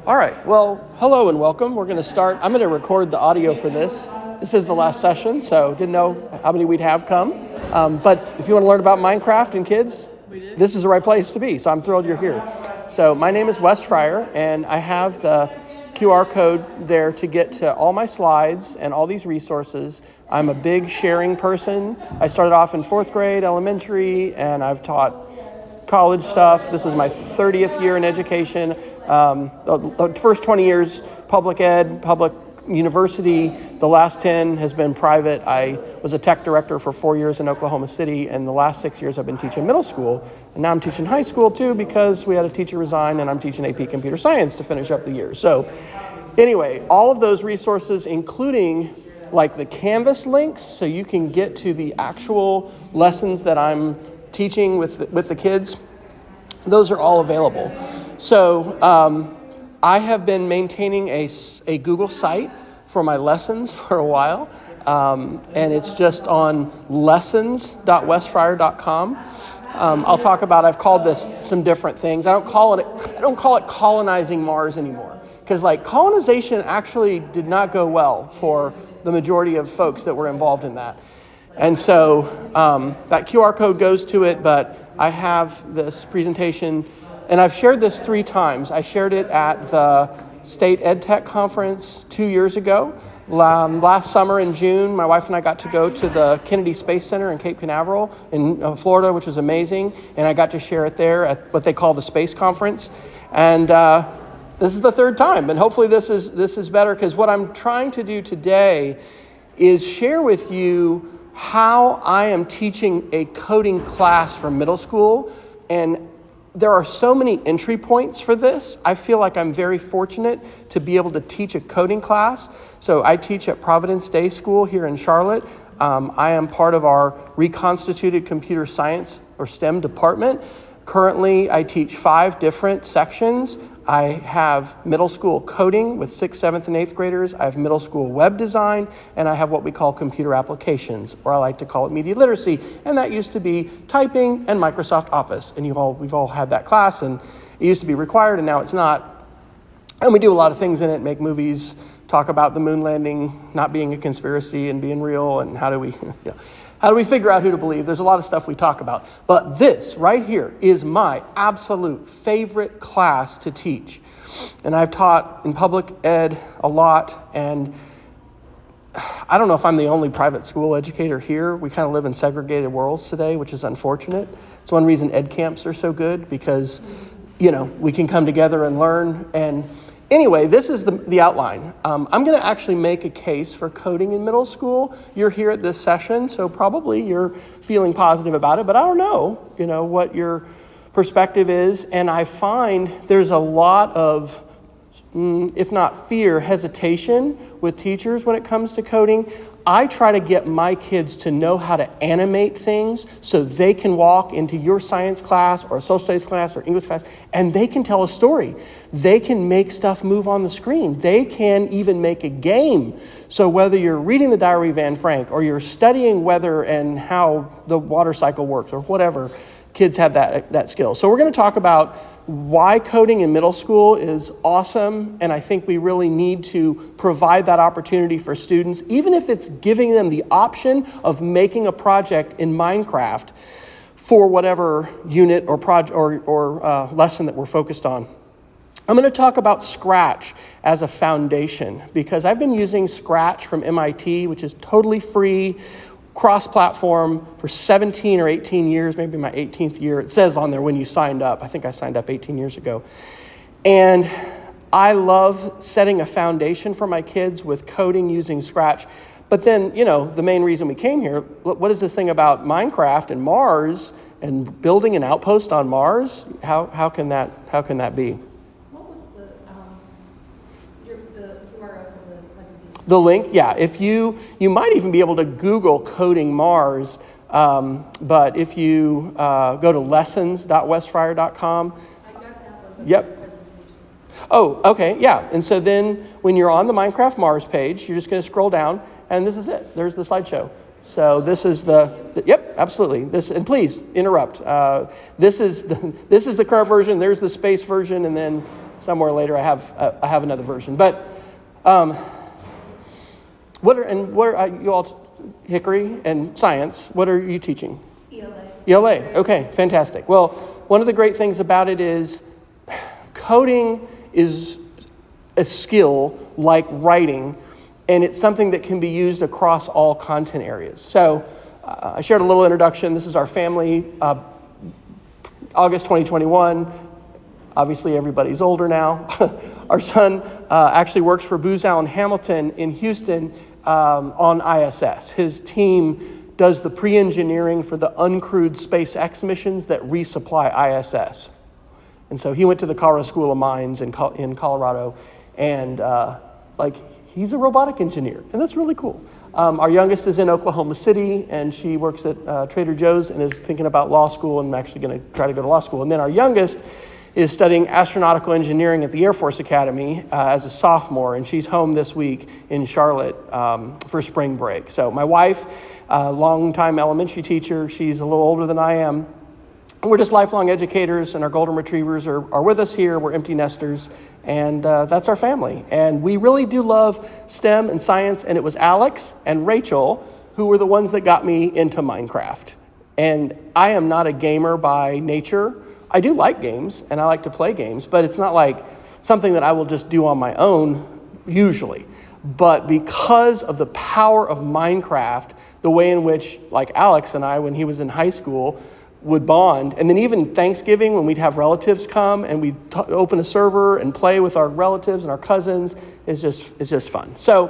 All right, well, hello and welcome. We're going to start. I'm going to record the audio for this. This is the last session, so didn't know how many we'd have come. But if you want to learn about Minecraft and kids, this is the right place to be, so I'm thrilled you're here. So my name is Wes Fryer, and I have the QR code there to get to all my slides and all these resources. I'm a big sharing person. I started off in 4th grade, elementary, and I've taught college stuff. This is my 30th year in education. The first 20 years, public ed, public university. The last 10 has been private. I was a tech director for 4 years in Oklahoma City, and the last 6 years I've been teaching middle school. And now I'm teaching high school too because we had a teacher resign, and I'm teaching AP Computer Science to finish up the year. So anyway, all of those resources, including like the Canvas links, so you can get to the actual lessons that I'm teaching with the kids, those are all available. So I have been maintaining a Google site for my lessons for a while, and it's just on lessons.wesfryer.com. I'll talk about, I've called this some different things. I don't call it colonizing Mars anymore, because like colonization actually did not go well for the majority of folks that were involved in that. And so that QR code goes to it, but I have this presentation, and I've shared this 3 times. I shared it at the State EdTech Conference 2 years ago. Last summer in June, my wife and I got to go to the Kennedy Space Center in Cape Canaveral in Florida, which was amazing, and I got to share it there at what they call the Space Conference. And this is the 3rd time, and hopefully this is better, because what I'm trying to do today is share with you how I am teaching a coding class for middle school. And there are so many entry points for this. I feel like I'm very fortunate to be able to teach a coding class. So I teach at Providence Day School here in Charlotte. I am part of our reconstituted computer science or STEM department. Currently, I teach 5 different sections. I have middle school coding with 6th, 7th, and 8th graders. I have middle school web design, and I have what we call computer applications, or I like to call it media literacy. And that used to be typing and Microsoft Office. And we've all had that class, and it used to be required, and now it's not. And we do a lot of things in it, make movies, talk about the moon landing not being a conspiracy and being real, and how do we, how do we figure out who to believe? There's a lot of stuff we talk about. But this right here is my absolute favorite class to teach. And I've taught in public ed a lot, and I don't know if I'm the only private school educator here. We kind of live in segregated worlds today, which is unfortunate. It's one reason ed camps are so good, because, we can come together and learn. And anyway, this is the outline. I'm going to actually make a case for coding in middle school. You're here at this session, so probably you're feeling positive about it, but I don't know, what your perspective is. And I find there's a lot of, if not fear, hesitation with teachers when it comes to coding. I try to get my kids to know how to animate things so they can walk into your science class or social studies class or English class, and they can tell a story. They can make stuff move on the screen. They can even make a game. So whether you're reading the Diary of Anne Frank or you're studying weather and how the water cycle works or whatever, kids have that skill. So we're going to talk about why coding in middle school is awesome, and I think we really need to provide that opportunity for students, even if it's giving them the option of making a project in Minecraft for whatever unit or project or lesson that we're focused on. I'm going to talk about Scratch as a foundation, because I've been using Scratch from MIT, which is totally free, cross-platform for 17 or 18 years, maybe my 18th year. It says on there when you signed up. I think I signed up 18 years ago. And I love setting a foundation for my kids with coding using Scratch. But then, the main reason we came here, what is this thing about Minecraft and Mars and building an outpost on Mars? How can that be? The link, yeah. If you might even be able to Google coding Mars, but if you go to lessons.wesfryer.com. I got that one. Yep. Oh, okay, yeah. And so then when you're on the Minecraft Mars page, you're just going to scroll down, and this is it. There's the slideshow. So this is yep, absolutely. And please interrupt. This is the current version. There's the space version, and then somewhere later I have another version. But what are you all, Hickory and Science, what are you teaching? ELA. Okay, fantastic. Well, one of the great things about it is coding is a skill like writing, and it's something that can be used across all content areas. So I shared a little introduction. This is our family, August 2021. Obviously, everybody's older now. Our son actually works for Booz Allen Hamilton in Houston on ISS. His team does the pre-engineering for the uncrewed SpaceX missions that resupply ISS. And so he went to the Colorado School of Mines in Colorado, and he's a robotic engineer, and that's really cool. Our youngest is in Oklahoma City, and she works at Trader Joe's and is thinking about law school and actually going to try to go to law school. And then our youngest is studying astronautical engineering at the Air Force Academy as a sophomore, and she's home this week in Charlotte for spring break. So my wife, longtime elementary teacher, she's a little older than I am. We're just lifelong educators, and our golden retrievers are with us here. We're empty nesters, and that's our family. And we really do love STEM and science, and it was Alex and Rachel who were the ones that got me into Minecraft. And I am not a gamer by nature. I do like games, and I like to play games, but it's not like something that I will just do on my own, usually. But because of the power of Minecraft, the way in which, like Alex and I, when he was in high school, would bond, and then even Thanksgiving when we'd have relatives come and we'd open a server and play with our relatives and our cousins, it's just fun. So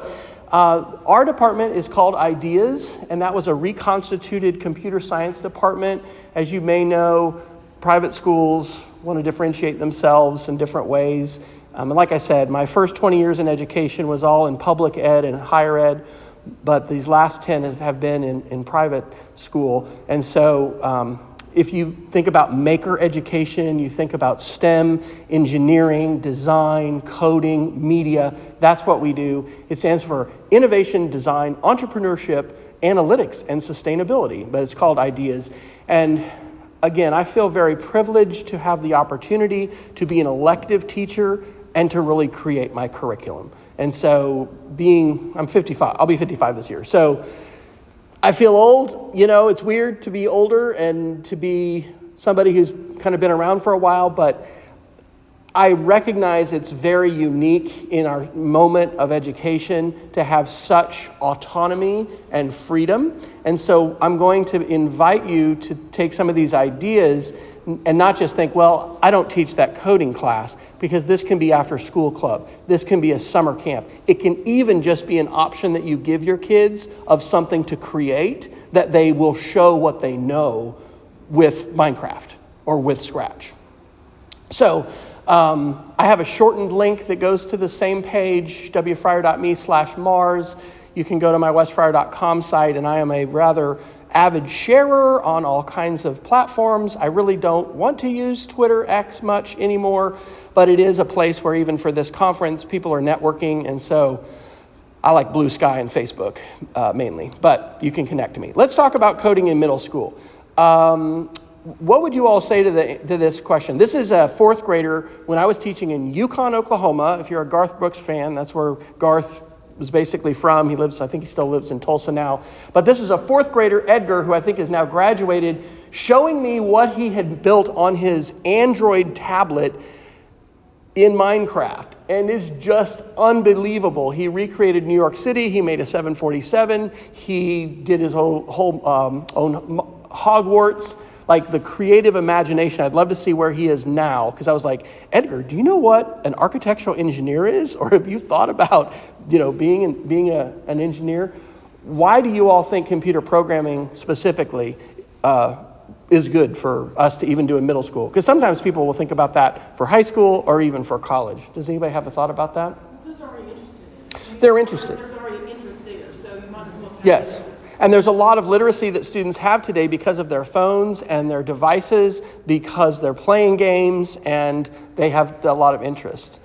our department is called Ideas, and that was a reconstituted computer science department. As you may know, private schools want to differentiate themselves in different ways. And like I said, my first 20 years in education was all in public ed and higher ed, but these last 10 have been in private school. And so if you think about maker education, you think about STEM, engineering, design, coding, media, that's what we do. It stands for Innovation, Design, Entrepreneurship, Analytics, and Sustainability, but it's called Ideas. And again, I feel very privileged to have the opportunity to be an elective teacher and to really create my curriculum. And so I'm 55, I'll be 55 this year. So I feel old, it's weird to be older and to be somebody who's kind of been around for a while, but I recognize it's very unique in our moment of education to have such autonomy and freedom. And so I'm going to invite you to take some of these ideas and not just think, well, I don't teach that coding class, because this can be after school club. This can be a summer camp. It can even just be an option that you give your kids of something to create that they will show what they know with Minecraft or with Scratch. So I have a shortened link that goes to the same page, wfryer.me/Mars. You can go to my wesfryer.com site, and I am a rather avid sharer on all kinds of platforms. I really don't want to use Twitter X much anymore, but it is a place where even for this conference, people are networking, and so I like Blue Sky and Facebook mainly, but you can connect to me. Let's talk about coding in middle school. What would you all say to this question? This is a fourth grader when I was teaching in Yukon, Oklahoma. If you're a Garth Brooks fan, that's where Garth was basically from. I think he still lives in Tulsa now. But this is a fourth grader, Edgar, who I think is now graduated, showing me what he had built on his Android tablet in Minecraft. And it's just unbelievable. He recreated New York City. He made a 747. He did his own Hogwarts. Like the creative imagination. I'd love to see where he is now, because I was like, Edgar, do you know what an architectural engineer is? Or have you thought about, being an engineer? Why do you all think computer programming specifically is good for us to even do in middle school? Because sometimes people will think about that for high school or even for college. Does anybody have a thought about that? Because they're already interested. They're interested. There's already interest there, so you might as well tap Yes. into it. And there's a lot of literacy that students have today because of their phones and their devices, because they're playing games, and they have a lot of interest.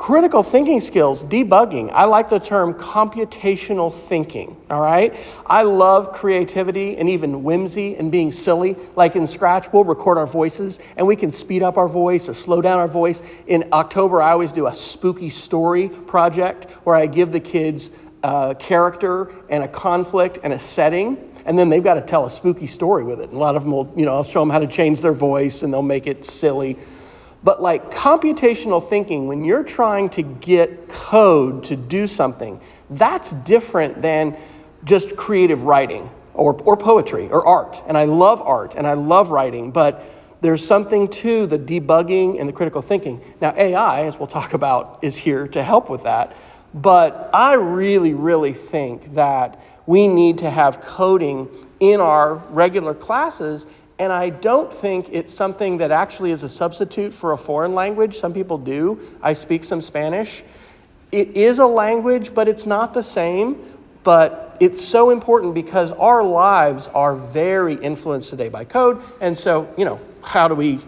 Critical thinking skills, debugging. I like the term computational thinking, all right? I love creativity and even whimsy and being silly. Like in Scratch, we'll record our voices and we can speed up our voice or slow down our voice. In October, I always do a spooky story project where I give the kids a character and a conflict and a setting, and then they've got to tell a spooky story with it. And a lot of them will, I'll show them how to change their voice and they'll make it silly. But like computational thinking, when you're trying to get code to do something, that's different than just creative writing or poetry or art. And I love art and I love writing, but there's something to the debugging and the critical thinking. Now, AI, as we'll talk about, is here to help with that. But I really, really think that we need to have coding in our regular classes. And I don't think it's something that actually is a substitute for a foreign language. Some people do. I speak some Spanish. It is a language, but it's not the same. But it's so important because our lives are very influenced today by code. And so, how do we,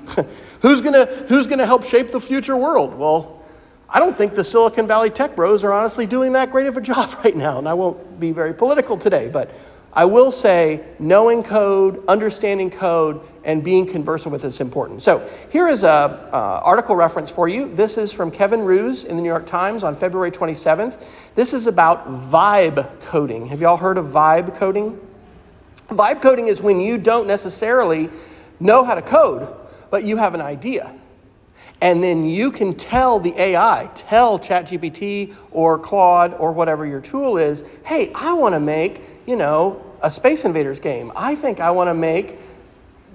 who's gonna help shape the future world? Well, I don't think the Silicon Valley tech bros are honestly doing that great of a job right now. And I won't be very political today, but I will say knowing code, understanding code, and being conversant with it is important. So here is a article reference for you. This is from Kevin Roos in the New York Times on February 27th. This is about vibe coding. Have y'all heard of vibe coding? Vibe coding is when you don't necessarily know how to code, but you have an idea. And then you can tell the AI, tell ChatGPT or Claude or whatever your tool is, hey, I want to make, a Space Invaders game. I think I want to make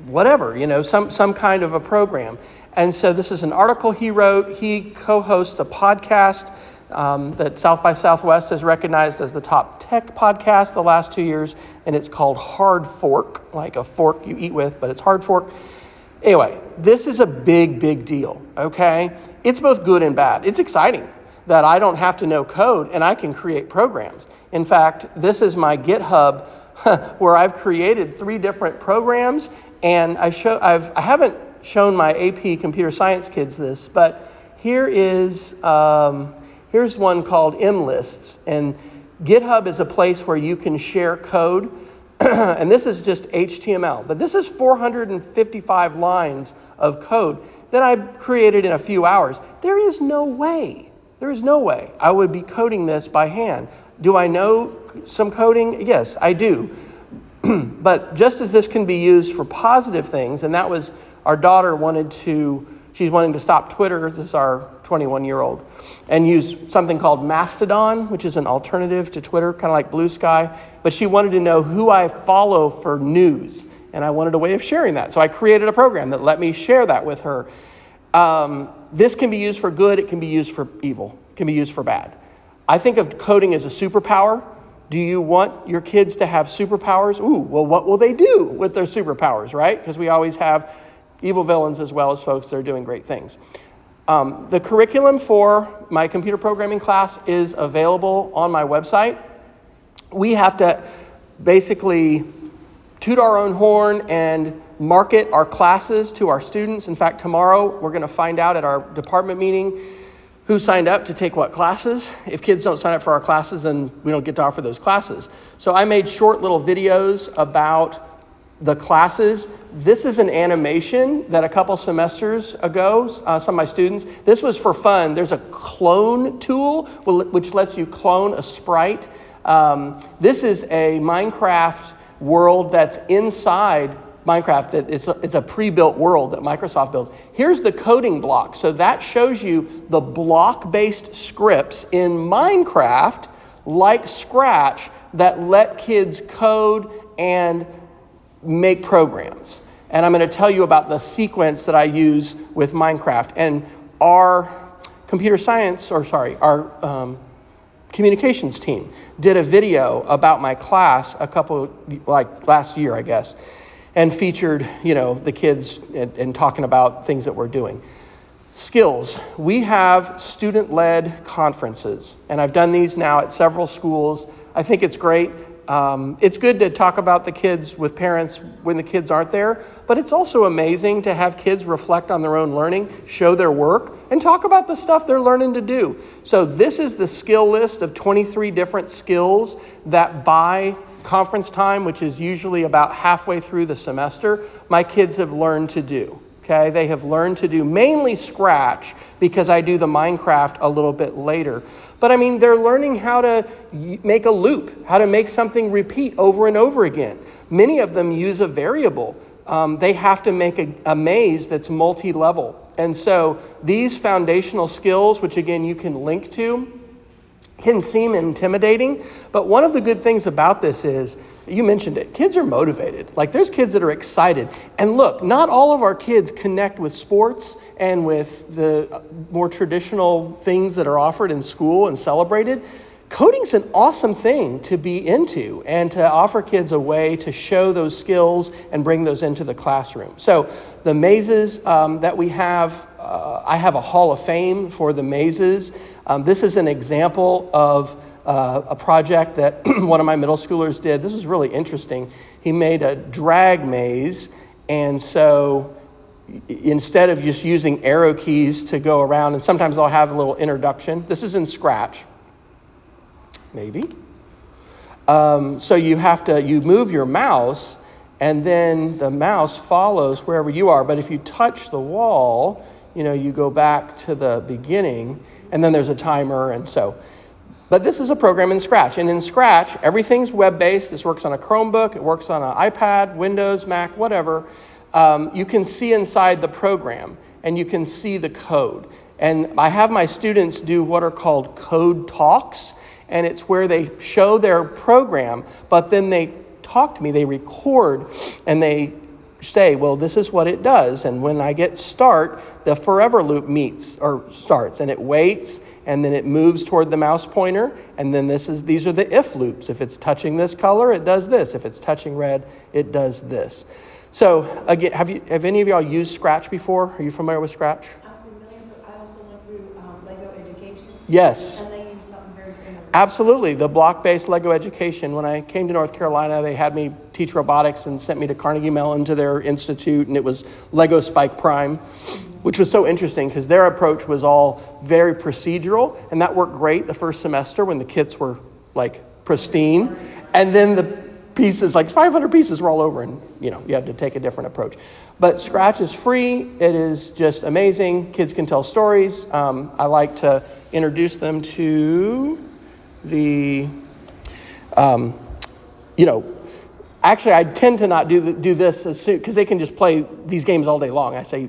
whatever, some kind of a program. And so this is an article he wrote. He co-hosts a podcast that South by Southwest has recognized as the top tech podcast the last 2 years, and it's called Hard Fork, like a fork you eat with, but it's Hard Fork. Anyway, this is a big, big deal, okay? It's both good and bad. It's exciting that I don't have to know code and I can create programs. In fact, this is my GitHub where I've created 3 different programs, and I haven't shown my AP computer science kids this, but here's one called MLists, and GitHub is a place where you can share code. And this is just HTML, but this is 455 lines of code that I created in a few hours. There is no way I would be coding this by hand. Do I know some coding? Yes, I do. But just as this can be used for positive things, and that was our daughter she's wanting to stop Twitter, this is our 21-year-old, and use something called Mastodon, which is an alternative to Twitter, kind of like Blue Sky. But she wanted to know who I follow for news, and I wanted a way of sharing that. So I created a program that let me share that with her. This can be used for good, it can be used for evil, it can be used for bad. I think of coding as a superpower. Do you want your kids to have superpowers? Ooh, well, what will they do with their superpowers, right? Because we always have evil villains as well as folks that are doing great things. The curriculum for my computer programming class is available on my website. We have to basically toot our own horn and market our classes to our students. In fact, tomorrow we're going to find out at our department meeting who signed up to take what classes. If kids don't sign up for our classes, then we don't get to offer those classes. So I made short little videos about the classes. This is an animation that a couple semesters ago, some of my students, this was for fun. There's a clone tool which lets you clone a sprite. This is a Minecraft world that's inside Minecraft. It's a pre-built world that Microsoft builds. Here's the coding block. So that shows you the block-based scripts in Minecraft, like Scratch, that let kids code and make programs. And I'm going to tell you about the sequence that I use with Minecraft. And our communications team did a video about my class last year, I guess, and featured, the kids and talking about things that we're doing. Skills. We have student-led conferences, and I've done these now at several schools. I think it's great. It's good to talk about the kids with parents when the kids aren't there, but it's also amazing to have kids reflect on their own learning, show their work, and talk about the stuff they're learning to do. So this is the skill list of 23 different skills that by conference time, which is usually about halfway through the semester, my kids have learned to do. Okay, they have learned to do mainly Scratch because I do the Minecraft a little bit later. But I mean, they're learning how to make a loop, how to make something repeat over and over again. Many of them use a variable. They have to make a maze that's multi-level. And so these foundational skills, which again you can link to, can seem intimidating, but one of the good things about this is, you mentioned it, kids are motivated. Like there's kids that are excited. And look, not all of our kids connect with sports and with the more traditional things that are offered in school and celebrated. Coding's an awesome thing to be into and to offer kids a way to show those skills and bring those into the classroom. So the mazes that we have, I have a Hall of Fame for the mazes. This is an example of a project that one of my middle schoolers did. This was really interesting. He made a drag maze, and so instead of just using arrow keys to go around, and sometimes they'll have a little introduction. This is in Scratch. Maybe. So you move your mouse, and then the mouse follows wherever you are. But if you touch the wall, you go back to the beginning, and then there's a timer, and so. But this is a program in Scratch, and in Scratch, everything's web-based. This works on a Chromebook, it works on an iPad, Windows, Mac, whatever. You can see inside the program, and you can see the code. And I have my students do what are called code talks, and it's where they show their program, but then they talk to me, they record, and they say, well, this is what it does. And when I get start, the forever loop starts, and it waits, and then it moves toward the mouse pointer, and then these are the if loops. If it's touching this color, it does this. If it's touching red, it does this. So again, have any of y'all used Scratch before? Are you familiar with Scratch? I'm familiar, but I also went through Lego Education. Yes. And they use something very similar. Absolutely, the block-based Lego Education. When I came to North Carolina, they had me teach robotics and sent me to Carnegie Mellon to their institute, and it was Lego Spike Prime, which was so interesting because their approach was all very procedural, and that worked great the first semester when the kits were like pristine, and then the pieces, like 500 pieces were all over, and you had to take a different approach. But Scratch is free. It is just amazing. Kids can tell stories. I like to introduce them to the, actually I tend to not do this as soon, because they can just play these games all day long. I say,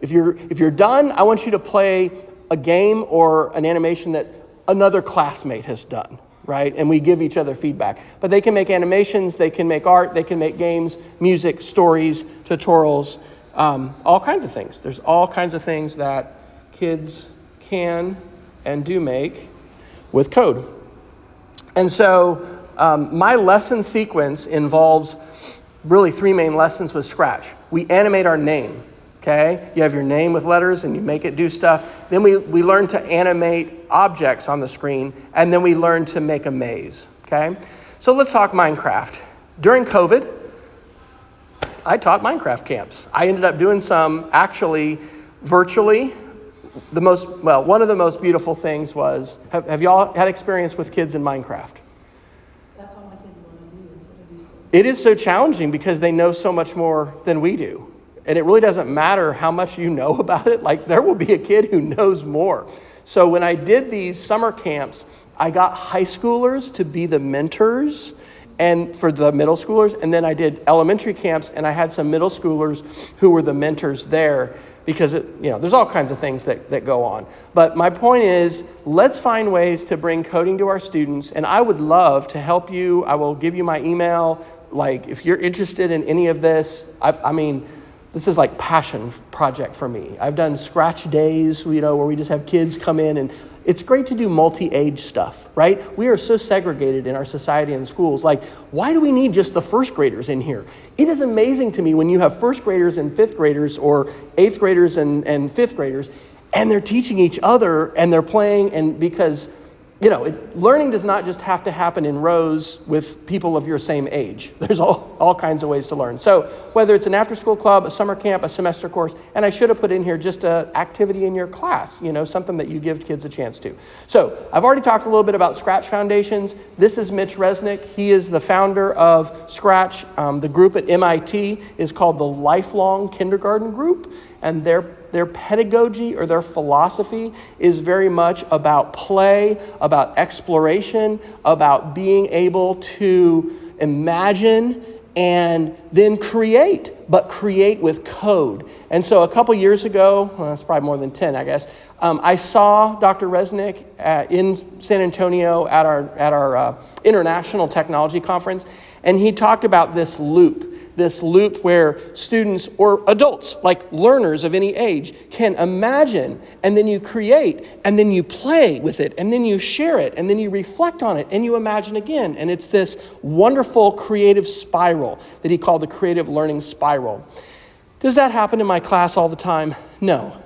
if you're done, I want you to play a game or an animation that another classmate has done. Right? And we give each other feedback. But they can make animations, they can make art, they can make games, music, stories, tutorials, all kinds of things. There's all kinds of things that kids can and do make with code. And so my lesson sequence involves really 3 main lessons with Scratch. We animate our name. Okay, you have your name with letters and you make it do stuff. Then we learn to animate objects on the screen, and then we learn to make a maze. Okay, so let's talk Minecraft. During COVID, I taught Minecraft camps. I ended up doing some actually virtually. One of the most beautiful things was, have y'all had experience with kids in Minecraft? That's all my kids want to do instead of do school. It is so challenging because they know so much more than we do. And it really doesn't matter how much you know about it. Like, there will be a kid who knows more. So when I did these summer camps, I got high schoolers to be the mentors and for the middle schoolers. And then I did elementary camps, and I had some middle schoolers who were the mentors there, because there's all kinds of things that go on. But my point is, let's find ways to bring coding to our students. And I would love to help you. I will give you my email. Like, if you're interested in any of this, I mean, this is like passion project for me. I've done Scratch days, where we just have kids come in, and it's great to do multi-age stuff, right? We are so segregated in our society and schools. Like, why do we need just the first graders in here? It is amazing to me when you have first graders and fifth graders, or eighth graders and fifth graders, and they're teaching each other, and they're playing, and because learning does not just have to happen in rows with people of your same age. There's all kinds of ways to learn. So whether it's an after-school club, a summer camp, a semester course, and I should have put in here just an activity in your class, something that you give kids a chance to. So I've already talked a little bit about Scratch Foundations. This is Mitch Resnick. He is the founder of Scratch. The group at MIT is called the Lifelong Kindergarten Group, and their pedagogy or their philosophy is very much about play, about exploration, about being able to imagine and then create, but create with code. And so a couple years ago, well, it's probably more than 10, I guess, I saw Dr. Resnick in San Antonio at our International Technology Conference, and he talked about this loop where students or adults, like learners of any age, can imagine, and then you create, and then you play with it, and then you share it, and then you reflect on it, and you imagine again. And it's this wonderful creative spiral that he called the creative learning spiral. Does that happen in my class all the time? No.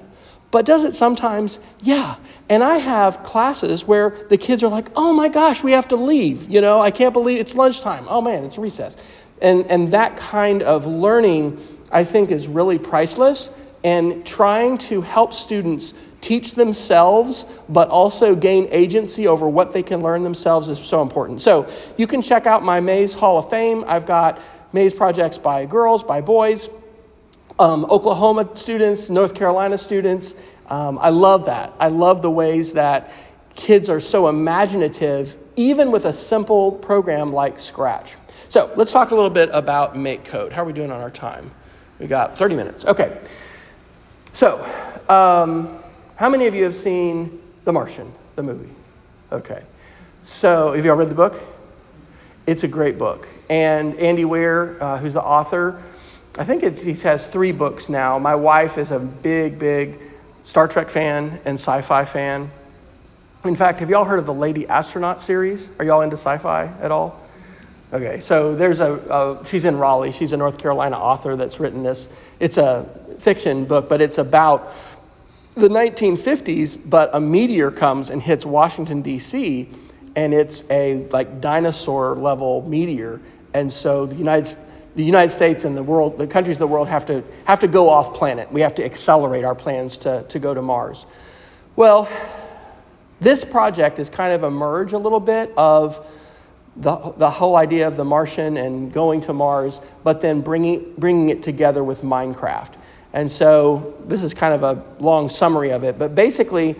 But does it sometimes? Yeah. And I have classes where the kids are like, oh my gosh, we have to leave. I can't believe it's lunchtime. Oh man, it's recess. And that kind of learning, I think, is really priceless. And trying to help students teach themselves, but also gain agency over what they can learn themselves is so important. So you can check out my Maze Hall of Fame. I've got Maze projects by girls, by boys, Oklahoma students, North Carolina students. I love that. I love the ways that kids are so imaginative, even with a simple program like Scratch. So let's talk a little bit about MakeCode. How are we doing on our time? We got 30 minutes. Okay. So how many of you have seen The Martian, the movie? Okay. So have you all read the book? It's a great book. And Andy Weir, who's the author, I think he has 3 books now. My wife is a big Star Trek fan and sci-fi fan. In fact, have y'all heard of the Lady Astronaut series? Are y'all into sci-fi at all? Okay, so there's she's in Raleigh. She's a North Carolina author that's written this. It's a fiction book, but it's about the 1950s, but a meteor comes and hits Washington, D.C., and it's a dinosaur-level meteor. And so the United States and the countries of the world have to go off planet. We have to accelerate our plans to go to Mars. Well, this project is kind of a merge a little bit of the whole idea of the Martian and going to Mars, but then bringing it together with Minecraft. And so this is kind of a long summary of it, but basically,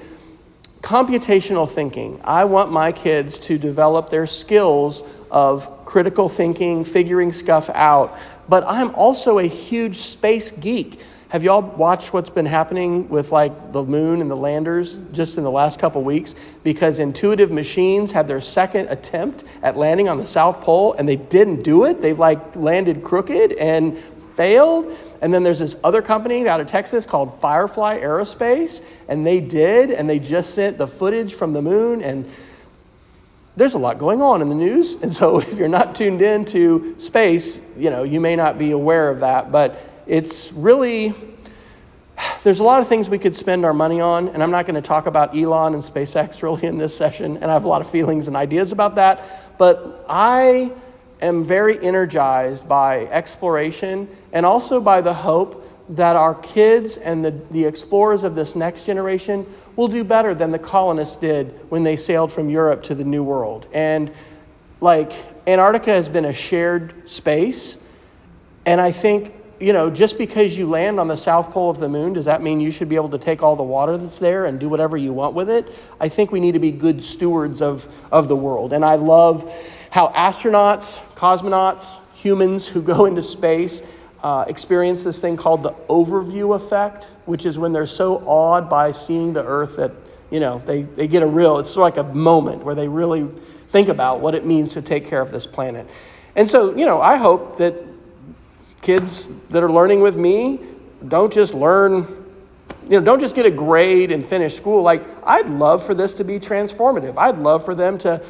computational thinking. I want my kids to develop their skills of critical thinking, figuring stuff out, but I'm also a huge space geek. Have y'all watched what's been happening with the moon and the landers just in the last couple weeks? Because Intuitive Machines had their second attempt at landing on the South Pole and they didn't do it. They've landed crooked and failed. And then there's this other company out of Texas called Firefly Aerospace, and they did, and they just sent the footage from the moon, and there's a lot going on in the news. And so if you're not tuned in to space, you may not be aware of that, but it's really, there's a lot of things we could spend our money on, and I'm not going to talk about Elon and SpaceX really in this session, and I have a lot of feelings and ideas about that, but I am very energized by exploration and also by the hope that our kids and the explorers of this next generation will do better than the colonists did when they sailed from Europe to the New World. And Antarctica has been a shared space, and I think, just because you land on the South Pole of the moon, does that mean you should be able to take all the water that's there and do whatever you want with it? I think we need to be good stewards of the world. And I love how astronauts, cosmonauts, humans who go into space experience this thing called the overview effect, which is when they're so awed by seeing the Earth that, they get it's sort of like a moment where they really think about what it means to take care of this planet. And so, I hope that kids that are learning with me don't just don't just get a grade and finish school. I'd love for this to be transformative. I'd love for them to,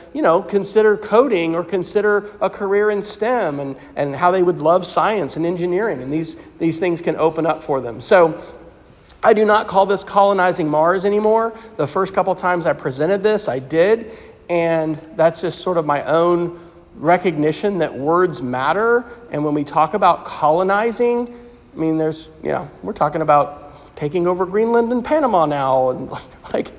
consider coding or consider a career in STEM and how they would love science and engineering. And these things can open up for them. So I do not call this colonizing Mars anymore. The first couple times I presented this, I did. and that's just sort of my own recognition that words matter. And when we talk about colonizing, I mean, we're talking about taking over Greenland and Panama now, and like,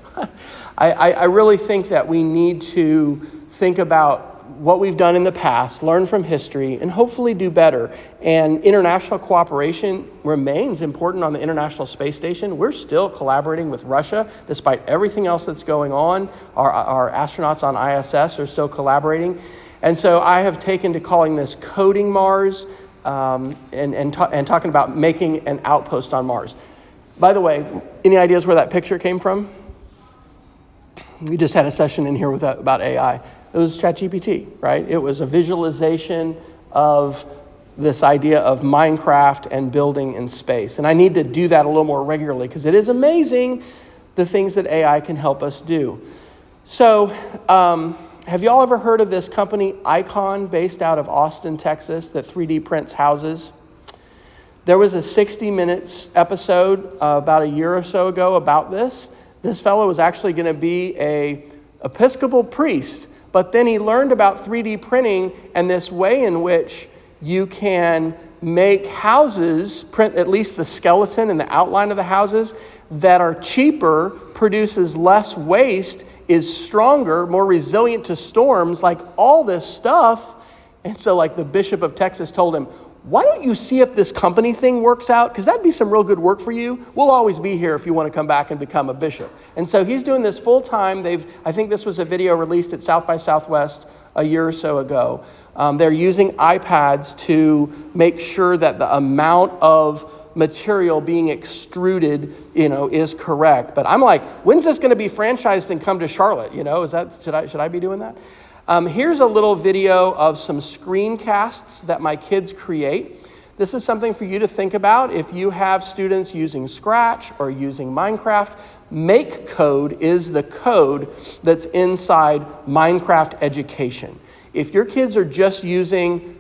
I really think that we need to think about what we've done in the past, learn from history, and hopefully do better. And international cooperation remains important on the International Space Station. We're still collaborating with Russia, despite everything else that's going on. Our astronauts on ISS are still collaborating. And so I have taken to calling this coding Mars, and talking about making an outpost on Mars. By the way, any ideas where that picture came from? We just had a session in here about AI. It was ChatGPT, right? It was a visualization of this idea of Minecraft and building in space. And I need to do that a little more regularly because it is amazing the things that AI can help us do. So have y'all ever heard of this company, Icon, based out of Austin, Texas, that 3D prints houses? There was a 60 Minutes episode about a year or so ago about this. This fellow was actually going to be a Episcopal priest, but then he learned about 3D printing and this way in which you can make houses, print at least the skeleton and the outline of the houses, that are cheaper, produces less waste, is stronger, more resilient to storms, like all this stuff. And so like the Bishop of Texas told him, why don't you see if this company thing works out? Because that'd be some real good work for you. We'll always be here if you want to come back and become a bishop. And so he's doing this full time. I think this was a video released at South by Southwest a year or so ago. They're using iPads to make sure that the amount of material being extruded, is correct. But I'm like, when's this going to be franchised and come to Charlotte? Should I be doing that? Here's a little video of some screencasts that my kids create. This is something for you to think about if you have students using Scratch or using Minecraft. MakeCode is the code that's inside Minecraft education. If your kids are just using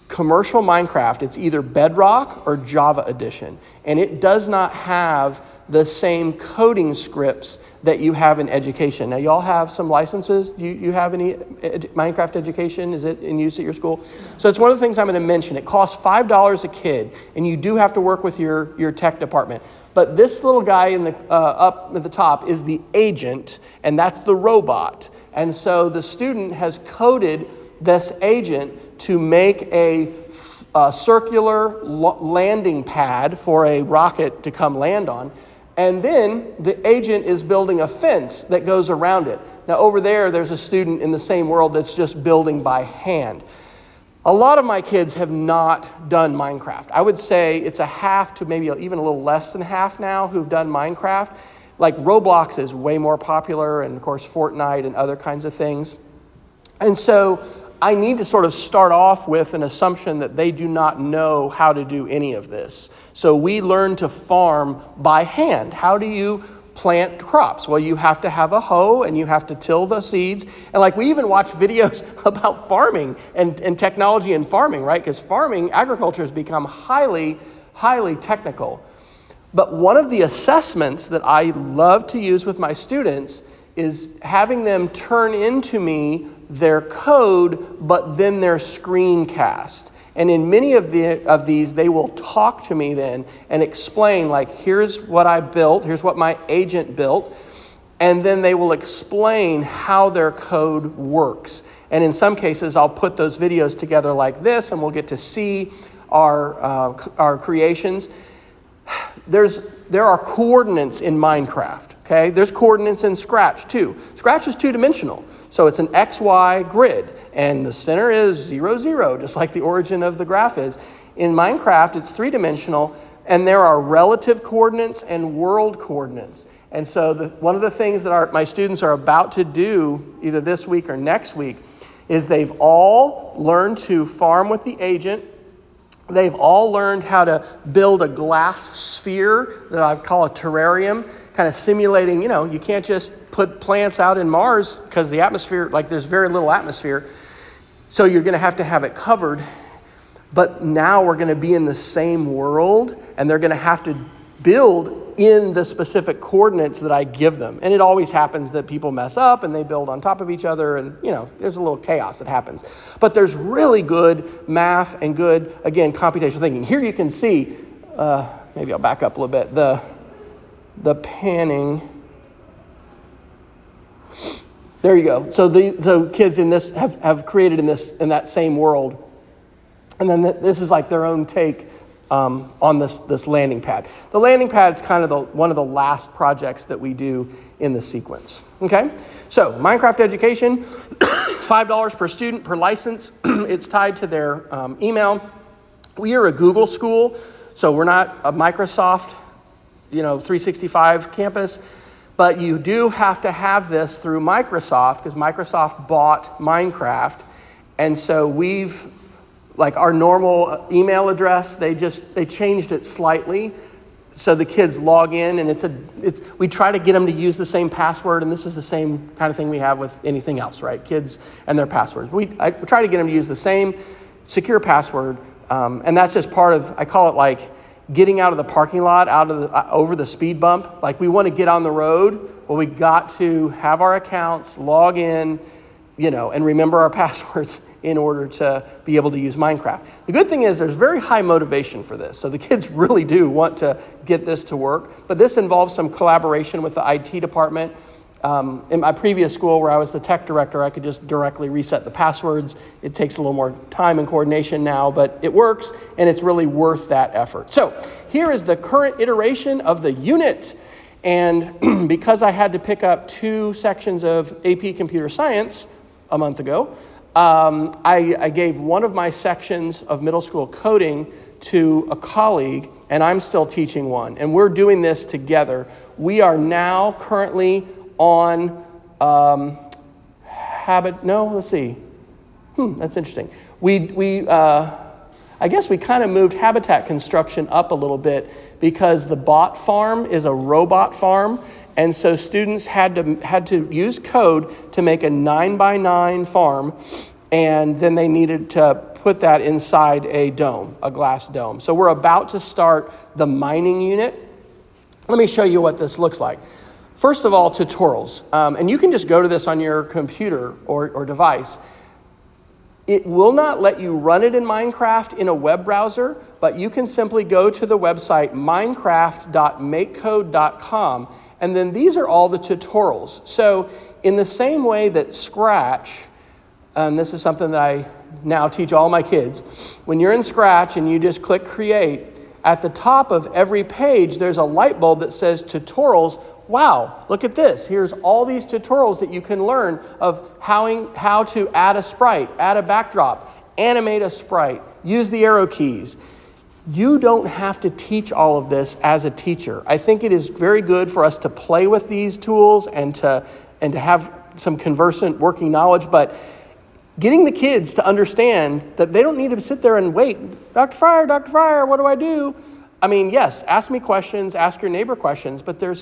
commercial Minecraft, it's either Bedrock or Java Edition, and it does not have the same coding scripts that you have in education. Now, y'all have some licenses. Do you have any Minecraft education? Is it in use at your school? So it's one of the things I'm going to mention. It costs $5 a kid, and you do have to work with your tech department. But this little guy in the up at the top is the agent, and that's the robot. And so the student has coded this agent to make a circular landing pad for a rocket to come land on. And then the agent is building a fence that goes around it. Now over there's a student in the same world that's just building by hand. A lot of my kids have not done Minecraft. I would say it's a half to maybe even a little less than half now who've done Minecraft. Like Roblox is way more popular, and of course Fortnite and other kinds of things. And so I need to sort of start off with an assumption that they do not know how to do any of this. So we learn to farm by hand. How do you plant crops? Well, you have to have a hoe and you have to till the seeds. And like we even watch videos about farming and technology in farming, right? Because agriculture has become highly, highly technical. But one of the assessments that I love to use with my students is having them turn into me their code, but then their screencast. And in many of these, they will talk to me then and explain, like, here's what I built, here's what my agent built, and then they will explain how their code works. And in some cases, I'll put those videos together like this, and we'll get to see our creations. There are coordinates in Minecraft, okay? There's coordinates in Scratch too. Scratch is two-dimensional, so it's an XY grid, and the center is 0, 0, just like the origin of the graph is. In Minecraft, it's three-dimensional, and there are relative coordinates and world coordinates. And so one of the things that my students are about to do, either this week or next week, is they've all learned to farm with the agent. They've all learned how to build a glass sphere that I call a terrarium, kind of simulating, you can't just put plants out in Mars because the atmosphere, there's very little atmosphere. So you're going to have it covered. But now we're going to be in the same world, and they're going to have to build in the specific coordinates that I give them. And it always happens that people mess up and they build on top of each other, and there's a little chaos that happens. But there's really good math and good, again, computational thinking. Here you can see, maybe I'll back up a little bit, the panning. There you go. So kids in this have created in that same world. And then this is like their own take on this landing pad. The landing pad is kind of one of the last projects that we do in the sequence. Okay, so Minecraft education, $5 per student per license. It's tied to their email. We are a Google school, so we're not a Microsoft, 365 campus. But you do have to have this through Microsoft because Microsoft bought Minecraft, and so we've. Like our normal email address, they changed it slightly so the kids log in, and we try to get them to use the same password, and this is the same kind of thing we have with anything else, right? Kids and their passwords. I try to get them to use the same secure password, and that's just part of, I call it like getting out of the parking lot, over the speed bump. Like we want to get on the road, well, we got to have our accounts, log in, and remember our passwords in order to be able to use Minecraft. The good thing is there's very high motivation for this. So the kids really do want to get this to work. But this involves some collaboration with the IT department. In my previous school where I was the tech director, I could just directly reset the passwords. It takes a little more time and coordination now, but it works, and it's really worth that effort. So here is the current iteration of the unit. And because I had to pick up 2 sections of AP Computer Science a month ago, I gave one of my sections of middle school coding to a colleague, and I'm still teaching one. And we're doing this together. We are now currently on let's see. That's interesting. I guess we kind of moved habitat construction up a little bit because the bot farm is a robot farm. And so students had to use code to make a 9x9 farm, and then they needed to put that inside a dome, a glass dome. So we're about to start the mining unit. Let me show you what this looks like. First of all, tutorials. And you can just go to this on your computer or device. It will not let you run it in Minecraft in a web browser, but you can simply go to the website minecraft.makecode.com. And then these are all the tutorials. So in the same way that Scratch, and this is something that I now teach all my kids, when you're in Scratch and you just click create, at the top of every page, there's a light bulb that says tutorials. Wow, look at this. Here's all these tutorials that you can learn of how to add a sprite, add a backdrop, animate a sprite, use the arrow keys. You don't have to teach all of this as a teacher. I think it is very good for us to play with these tools and to have some conversant working knowledge, but getting the kids to understand that they don't need to sit there and wait. Dr. Fryer, what do I do? I mean, yes, ask me questions, ask your neighbor questions, but there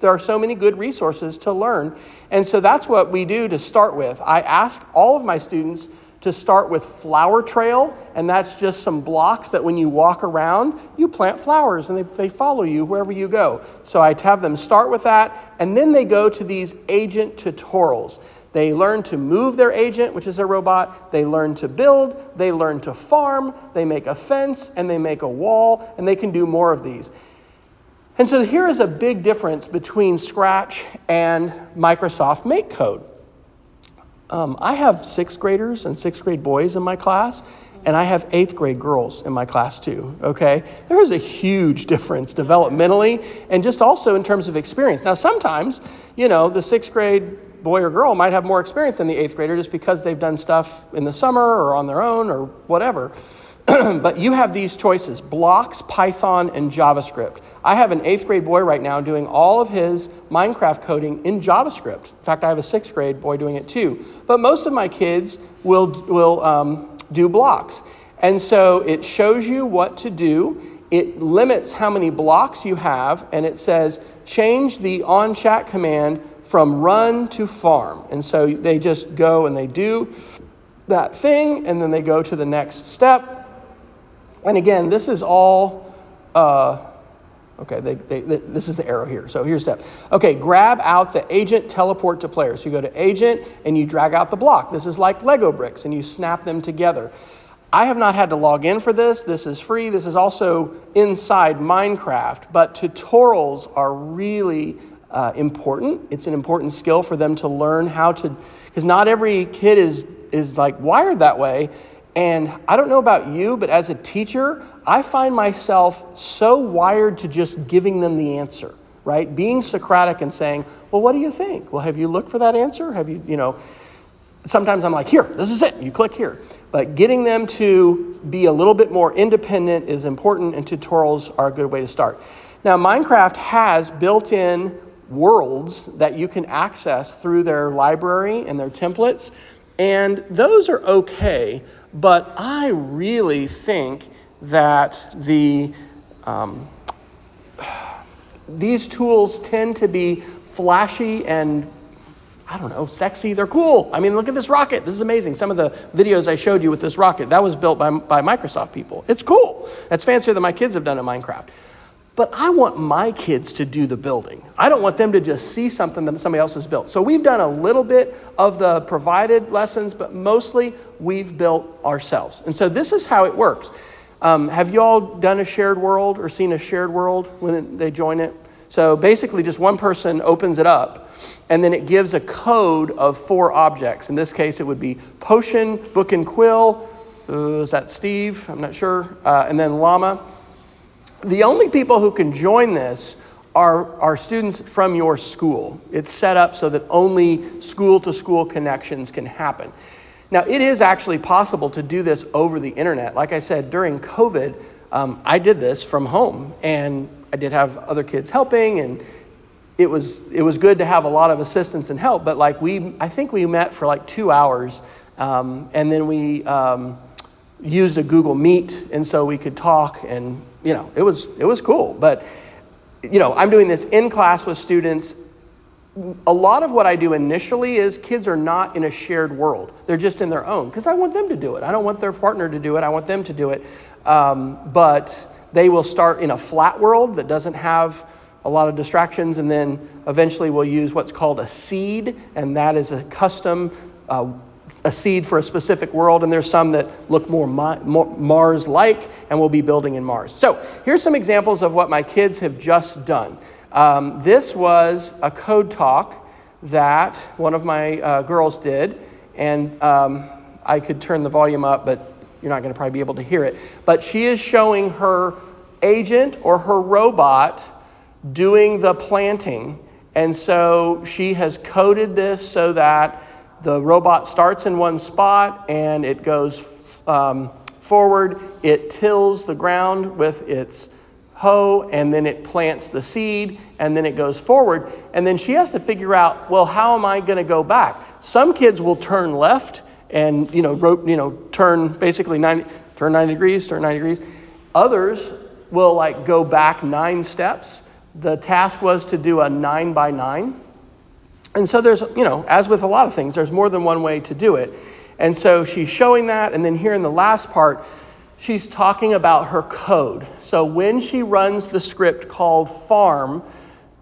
are so many good resources to learn. And so that's what we do to start with. I ask all of my students to start with flower trail, and that's just some blocks that when you walk around, you plant flowers and they follow you wherever you go. So I have them start with that, and then they go to these agent tutorials. They learn to move their agent, which is a robot. They learn to build, they learn to farm, they make a fence, and they make a wall, and they can do more of these. And so here is a big difference between Scratch and Microsoft MakeCode. I have 6th graders and 6th grade boys in my class, and I have 8th grade girls in my class too, okay? There is a huge difference developmentally and just also in terms of experience. Now, sometimes, the 6th grade boy or girl might have more experience than the 8th grader just because they've done stuff in the summer or on their own or whatever. But you have these choices: blocks, Python, and JavaScript. I have an 8th grade boy right now doing all of his Minecraft coding in JavaScript. In fact, I have a 6th grade boy doing it too. But most of my kids will do blocks. And so it shows you what to do. It limits how many blocks you have, and it says change the on-chat command from run to farm. And so they just go and they do that thing, and then they go to the next step. And again, this is all Okay, this is the arrow here. So here's step. Okay, grab out the agent teleport to player. So you go to agent and you drag out the block. This is like Lego bricks and you snap them together. I have not had to log in for this. This is free. This is also inside Minecraft, but tutorials are really important. It's an important skill for them to learn how to, because not every kid is like wired that way. And I don't know about you, but as a teacher, I find myself so wired to just giving them the answer, right? Being Socratic and saying, well, what do you think? Well, have you looked for that answer? Have you, sometimes I'm like, here, this is it. You click here. But getting them to be a little bit more independent is important, and tutorials are a good way to start. Now, Minecraft has built-in worlds that you can access through their library and their templates, and those are okay. But I really think that these tools tend to be flashy and, I don't know, sexy. They're cool. I mean, look at this rocket. This is amazing. Some of the videos I showed you with this rocket, that was built by Microsoft people. It's cool. That's fancier than my kids have done in Minecraft. But I want my kids to do the building. I don't want them to just see something that somebody else has built. So we've done a little bit of the provided lessons, but mostly we've built ourselves. And so this is how it works. Have you all done a shared world or seen a shared world when they join it? So basically just one person opens it up, and then it gives a code of 4 objects. In this case, it would be potion, book and quill. Is that Steve? I'm not sure. And then llama. The only people who can join this are students from your school. It's set up so that only school-to-school connections can happen. Now, it is actually possible to do this over the internet. Like I said, during COVID, I did this from home, and I did have other kids helping, and it was good to have a lot of assistance and help. But I think we met for like 2 hours, and then we used a Google Meet, and so we could talk, and it was cool. But I'm doing this in class with students. A lot of what I do initially is kids are not in a shared world. They're just in their own, because I want them to do it. I don't want their partner to do it. I want them to do it. But they will start in a flat world that doesn't have a lot of distractions, and then eventually we'll use what's called a seed, and that is a custom a seed for a specific world, and there's some that look more Mars-like, and we'll be building in Mars. So here's some examples of what my kids have just done. This was a code talk that one of my girls did, and I could turn the volume up, but you're not going to probably be able to hear it. But she is showing her agent or her robot doing the planting, and so she has coded this so that the robot starts in one spot and it goes forward. It tills the ground with its hoe, and then it plants the seed, and then it goes forward. And then she has to figure out, well, how am I going to go back? Some kids will turn left and turn basically 90 degrees. Others will go back 9 steps. The task was to do a 9 by 9. And so there's, as with a lot of things, there's more than one way to do it. And so she's showing that, and then here in the last part, she's talking about her code. So when she runs the script called farm,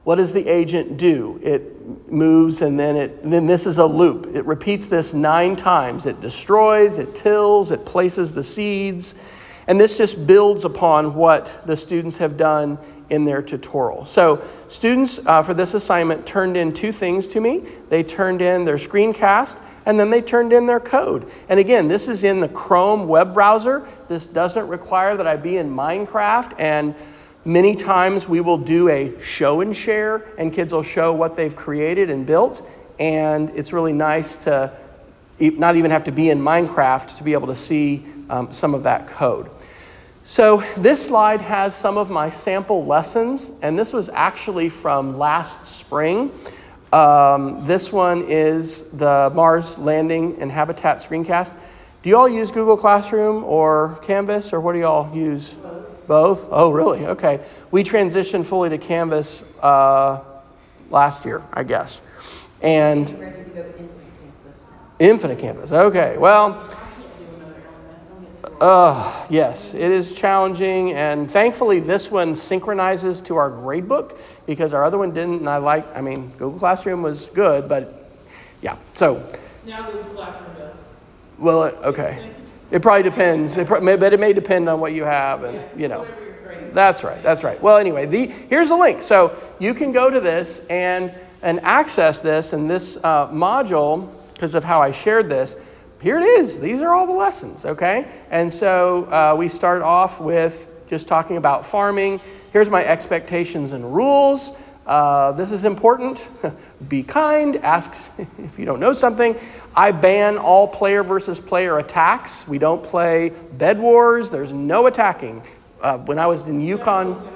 what does the agent do? It moves, and then this is a loop. It repeats this 9 times. It destroys, it tills, it places the seeds, and this just builds upon what the students have done in their tutorial. So students for this assignment turned in 2 things to me. They turned in their screencast, and then they turned in their code. And again, this is in the Chrome web browser. This doesn't require that I be in Minecraft, and many times we will do a show and share, and kids will show what they've created and built, and it's really nice to not even have to be in Minecraft to be able to see some of that code. So this slide has some of my sample lessons, and this was actually from last spring. This one is the Mars Landing and Habitat Screencast. Do you all use Google Classroom or Canvas, or what do you all use? Both? Oh, really? Okay. We transitioned fully to Canvas last year, I guess. And We're ready to go to Infinite Campus now. Infinite Campus. Okay. Well, I can't do another LMS. I'll get Yes, it is challenging, and thankfully this one synchronizes to our gradebook because our other one didn't, and I mean, Google Classroom was good, but yeah, so. Now Google Classroom does. Well, okay. It probably depends, but it may depend on what you have, and you know. That's right. Well, anyway, here's a link. So you can go to this and access this, and this module, because of how I shared this, here it is. These are all the lessons, okay? And so we start off with just talking about farming. Here's my expectations and rules. This is important. Be kind. Ask if you don't know something. I ban all player versus player attacks. We don't play bed wars. There's no attacking. When I was in Yukon...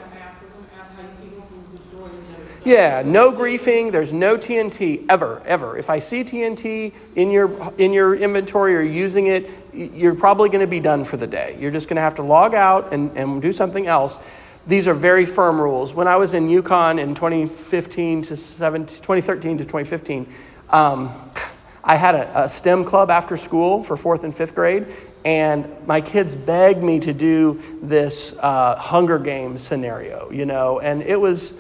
Yeah, no griefing. There's no TNT ever. If I see TNT in your inventory or using it, you're probably going to be done for the day. You're just going to have to log out and do something else. These are very firm rules. When I was in Yukon in 2013 to 2015, I had a STEM club after school for 4th and 5th grade, and my kids begged me to do this Hunger Games scenario, you know, and it was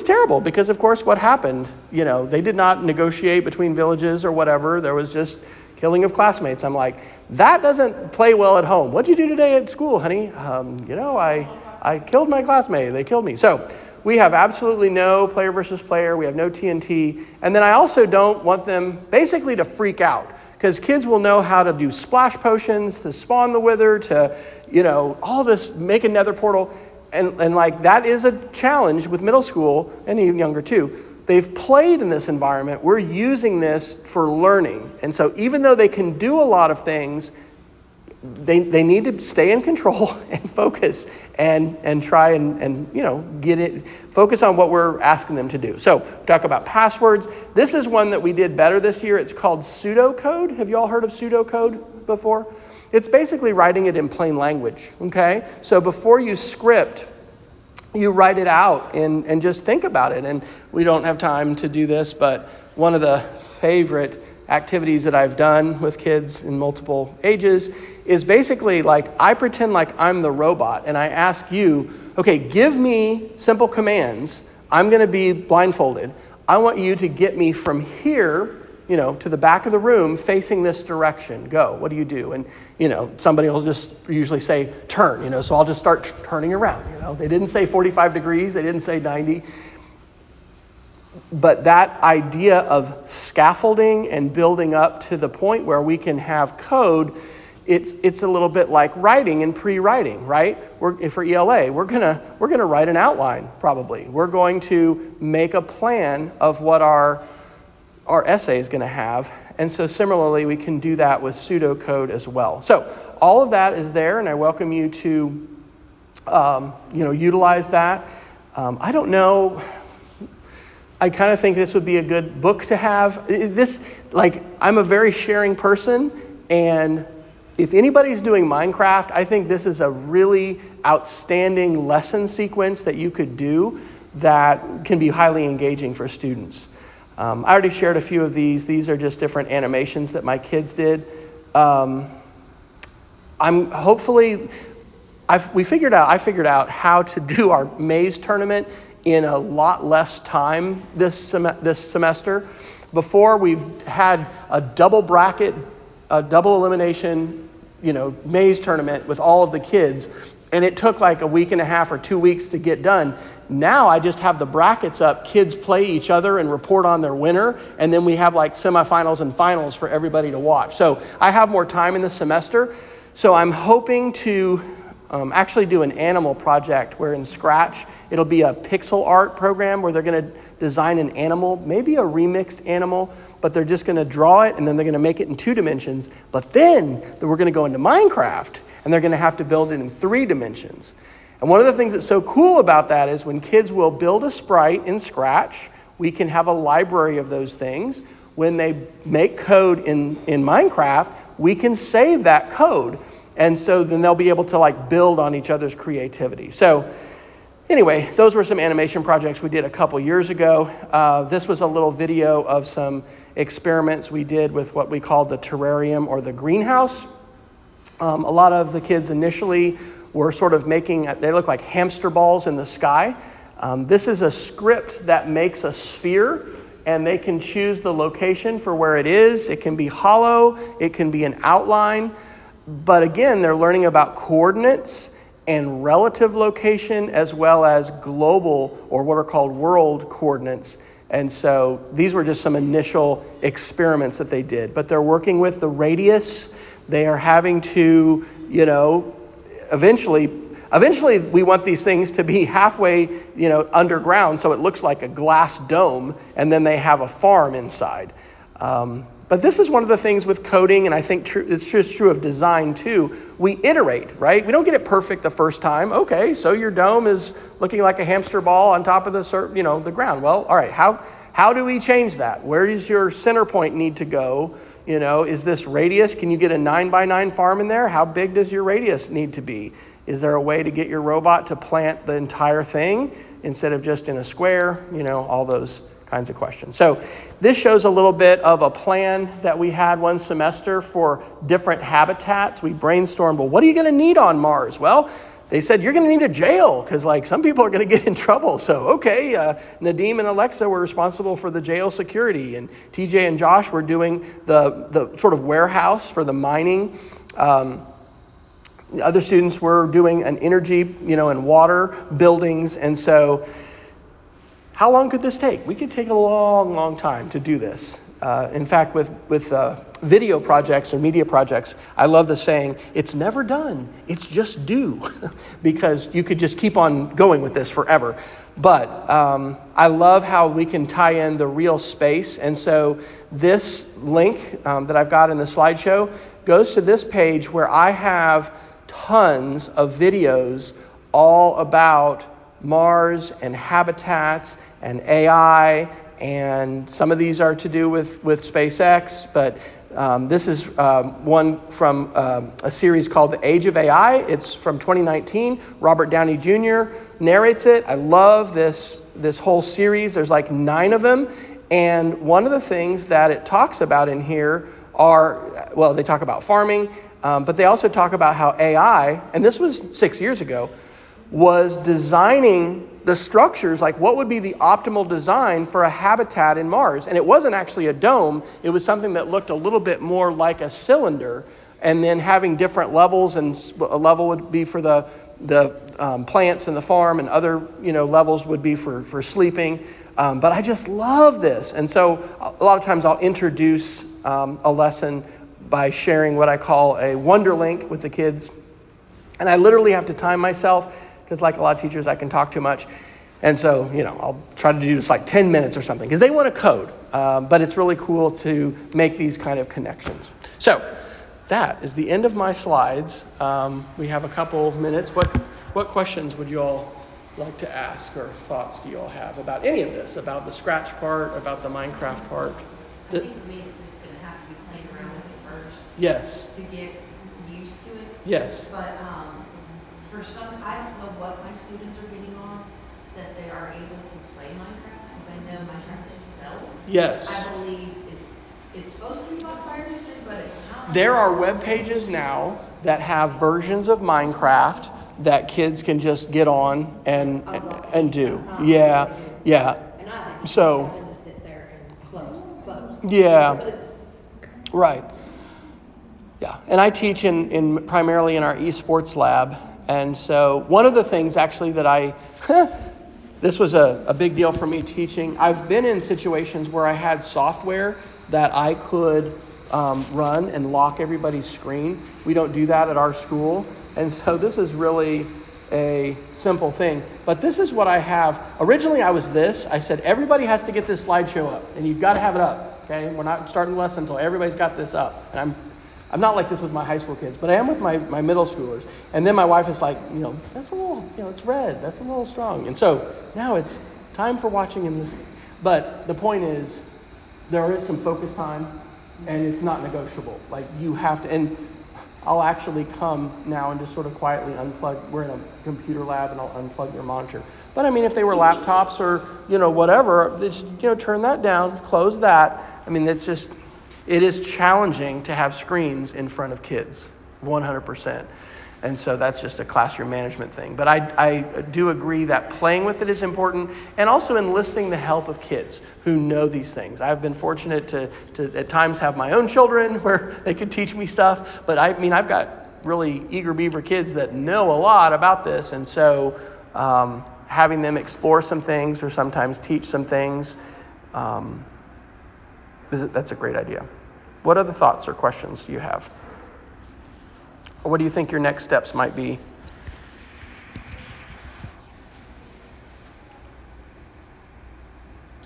terrible because, of course, what happened, you know, they did not negotiate between villages or whatever. There was just killing of classmates. I'm like, that doesn't play well at home. What'd you do today at school, honey? You know, I killed my classmate. They killed me. So we have absolutely no player versus player. We have no TNT. And then I also don't want them basically to freak out because kids will know how to do splash potions, to spawn the wither, to, you know, all this, make a nether portal. And like that is a challenge with middle school and even younger too. They've played in this environment. We're using this for learning. And so even though they can do a lot of things, they need to stay in control and focus and try and you know, focus on what we're asking them to do. So talk about passwords. This is one that we did better this year. It's called Pseudocode. Have you all heard of Pseudocode before? It's basically writing it in plain language, okay? So before you script, you write it out and just think about it. And we don't have time to do this, but one of the favorite activities that I've done with kids in multiple ages is basically like I pretend like I'm the robot and I ask you, okay, give me simple commands. I'm going to be blindfolded. I want you to get me from here, you know, to the back of the room facing this direction. Go. What do you do? And, you know, somebody will just usually say turn, you know, so I'll just start turning around, you know. They didn't say 45 degrees. They didn't say 90. But that idea of scaffolding and building up to the point where we can have code, it's a little bit like writing and pre-writing, right? For ELA, we're gonna write an outline probably. We're going to make a plan of what our essay is going to have. And so similarly, we can do that with pseudocode as well. So all of that is there, and I welcome you to utilize that. I don't know. I kind of think this would be a good book to have. I'm a very sharing person, and if anybody's doing Minecraft, I think this is a really outstanding lesson sequence that you could do that can be highly engaging for students. I already shared a few of these. These are just different animations that my kids did. I figured out how to do our maze tournament in a lot less time this semester. Before, we've had a double bracket, a double elimination, maze tournament with all of the kids, and it took like a week and a half or 2 weeks to get done. Now I just have the brackets up, kids play each other and report on their winner, and then we have like semifinals and finals for everybody to watch. So I have more time in the semester. So I'm hoping to actually do an animal project where in Scratch, it'll be a pixel art program where they're going to design an animal, maybe a remixed animal, but they're just going to draw it and then they're going to make it in 2 dimensions. But then we're going to go into Minecraft and they're going to have to build it in 3 dimensions. And one of the things that's so cool about that is when kids will build a sprite in Scratch, we can have a library of those things. When they make code in Minecraft, we can save that code. And so then they'll be able to like build on each other's creativity. So anyway, those were some animation projects we did a couple years ago. This was a little video of some experiments we did with what we called the terrarium or the greenhouse. A lot of the kids initially were sort of they look like hamster balls in the sky. This is a script that makes a sphere, and they can choose the location for where it is. It can be hollow, it can be an outline, but again, they're learning about coordinates and relative location as well as global, or what are called world coordinates. And so these were just some initial experiments that they did, but they're working with the radius. They are having to, eventually we want these things to be halfway, underground, so it looks like a glass dome, and then they have a farm inside. But this is one of the things with coding, and I think it's just true of design too. We iterate, right? We don't get it perfect the first time. Okay, so your dome is looking like a hamster ball on top of the ground. Well, all right, how do we change that? Where does your center point need to go? Is this radius? Can you get a 9x9 farm in there? How big does your radius need to be? Is there a way to get your robot to plant the entire thing instead of just in a square? All those kinds of questions. So this shows a little bit of a plan that we had one semester for different habitats. We brainstormed, well, what are you going to need on Mars? Well, they said, you're going to need a jail because some people are going to get in trouble. So, okay, Nadim and Alexa were responsible for the jail security, and TJ and Josh were doing the sort of warehouse for the mining. The other students were doing an energy, and water buildings. And so how long could this take? We could take a long, long time to do this. In fact, with video projects or media projects, I love the saying, it's never done, it's just due, because you could just keep on going with this forever. But I love how we can tie in the real space. And so this link that I've got in the slideshow goes to this page where I have tons of videos all about Mars and habitats and AI, and some of these are to do with SpaceX, but this is one from a series called The Age of AI. It's from 2019. Robert Downey Jr. narrates it. I love this whole series. There's 9 of them, and one of the things that it talks about in here they talk about farming, but they also talk about how AI, and this was 6 years ago, was designing the structures, what would be the optimal design for a habitat in Mars. And it wasn't actually a dome. It was something that looked a little bit more like a cylinder, and then having different levels, and a level would be for the plants in the farm, and other levels would be for sleeping. But I just love this. And so a lot of times I'll introduce a lesson by sharing what I call a wonder link with the kids. And I literally have to time myself, because like a lot of teachers, I can talk too much. And so, I'll try to do this 10 minutes or something, because they want to code. But it's really cool to make these kind of connections. So that is the end of my slides. We have a couple minutes. What questions would you all like to ask, or thoughts do you all have about any of this, about the Scratch part, about the Minecraft part? I think for me, it's just going to have to be playing around with it first. Yes. To get used to it. Yes. But for some, I don't know what my students are getting on, that they are able to play Minecraft, because I know Minecraft itself, Yes. I believe it's supposed to be about prior history, but it's not. There are web pages now that have versions of Minecraft that kids can just get on and do. Yeah. And I think So, having to sit there and close. yeah, So it's right. Yeah, and I teach primarily in our esports lab. And so one of the things actually that this was a big deal for me teaching. I've been in situations where I had software that I could run and lock everybody's screen. We don't do that at our school. And so this is really a simple thing. But this is what I have. Originally I said, everybody has to get this slideshow up, and you've got to have it up, okay? We're not starting the lesson until everybody's got this up. And I'm not like this with my high school kids, but I am with my middle schoolers. And then my wife is like, that's a little, it's red. That's a little strong. And so now it's time for watching and listening. But the point is, there is some focus time, and it's not negotiable. You have to, and I'll actually come now and just sort of quietly unplug. We're in a computer lab, and I'll unplug their monitor. But I mean, if they were laptops or, whatever, just, turn that down, close that. I mean, it is challenging to have screens in front of kids. 100%. And so that's just a classroom management thing. But I do agree that playing with it is important, and also enlisting the help of kids who know these things. I've been fortunate to at times have my own children where they could teach me stuff, but I mean, I've got really eager beaver kids that know a lot about this, and so having them explore some things or sometimes teach some things, that's a great idea. What other thoughts or questions do you have? Or what do you think your next steps might be?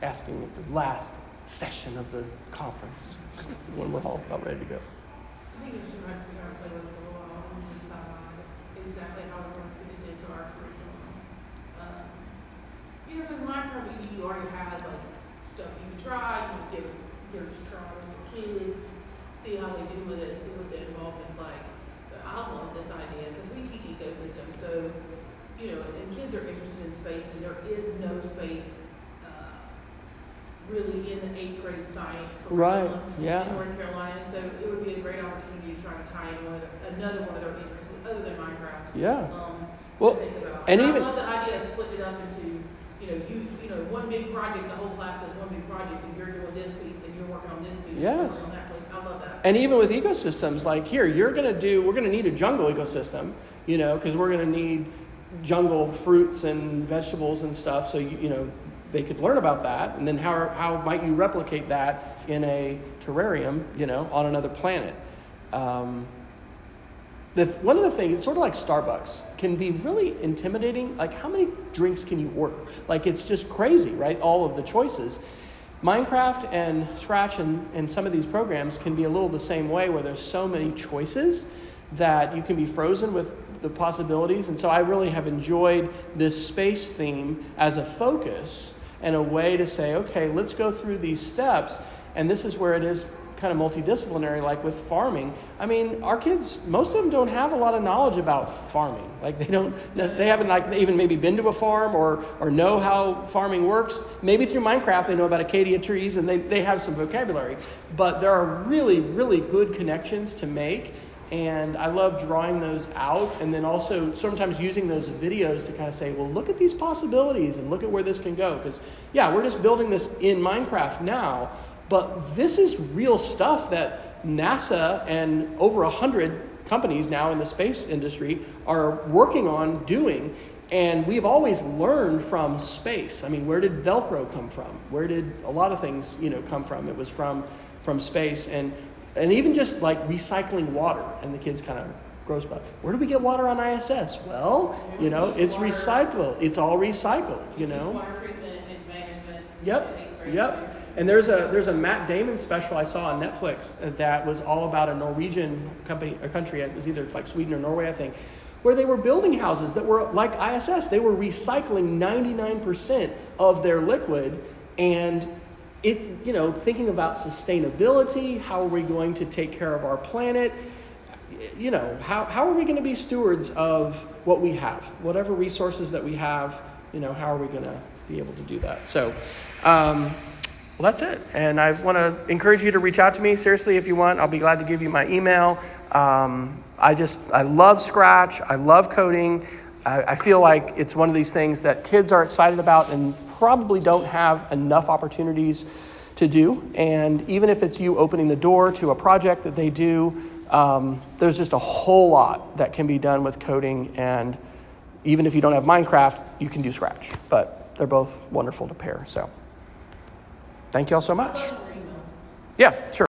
Asking at the last session of the conference when we're all about ready to go. I think we should actually play with it for a while and decide exactly how we're going to fit it into our curriculum. Because Minecraft EDU already has like stuff you can try, you can give it a try with your kids, see how they do with it, see what the involvement's like. I love this idea because we teach ecosystems, so and kids are interested in space, and there is no space really in the 8th grade science curriculum in North Carolina. So it would be a great opportunity to try to tie in another one of their interests other than Minecraft. Yeah. To think about. And I love the idea of splitting it up into one big project. The whole class does one big project, and you're doing this piece, and you're working on this piece. Yes. You're working on that piece. I love that. And even with ecosystems, like here, we're going to need a jungle ecosystem, because we're going to need jungle fruits and vegetables and stuff. So, they could learn about that. And then how might you replicate that in a terrarium, on another planet? One of the things, it's sort of like Starbucks, can be really intimidating. Like, how many drinks can you order? Like, it's just crazy, right? All of the choices. Minecraft and Scratch and some of these programs can be a little the same way, where there's so many choices that you can be frozen with the possibilities. And so I really have enjoyed this space theme as a focus and a way to say, okay, let's go through these steps. And this is where it is kind of multidisciplinary, like with farming. I mean, our kids, most of them don't have a lot of knowledge about farming. Like they haven't like even maybe been to a farm or know how farming works. Maybe through Minecraft they know about acacia trees and they have some vocabulary. But there are really, really good connections to make. And I love drawing those out, and then also sometimes using those videos to kind of say, well, look at these possibilities and look at where this can go. Because, yeah, we're just building this in Minecraft now, but this is real stuff that NASA and over 100 companies now in the space industry are working on doing. And we've always learned from space. I mean, where did Velcro come from? Where did a lot of things, come from? It was from space. And even just like recycling water, and the kids kind of gross about it. Where do we get water on ISS? Well, it's recyclable. It's all recycled, Water treatment and management. Yep. And there's a Matt Damon special I saw on Netflix that was all about a Norwegian country. It was either like Sweden or Norway, I think, where they were building houses that were like ISS. They were recycling 99% of their liquid, and thinking about sustainability, how are we going to take care of our planet? How are we going to be stewards of what we have? Whatever resources that we have, how are we going to be able to do that? So, well, that's it. And I want to encourage you to reach out to me. Seriously, if you want, I'll be glad to give you my email. I love Scratch. I love coding. I feel like it's one of these things that kids are excited about and probably don't have enough opportunities to do. And even if it's you opening the door to a project that they do, there's just a whole lot that can be done with coding. And even if you don't have Minecraft, you can do Scratch. But they're both wonderful to pair. So thank you all so much. Yeah, sure.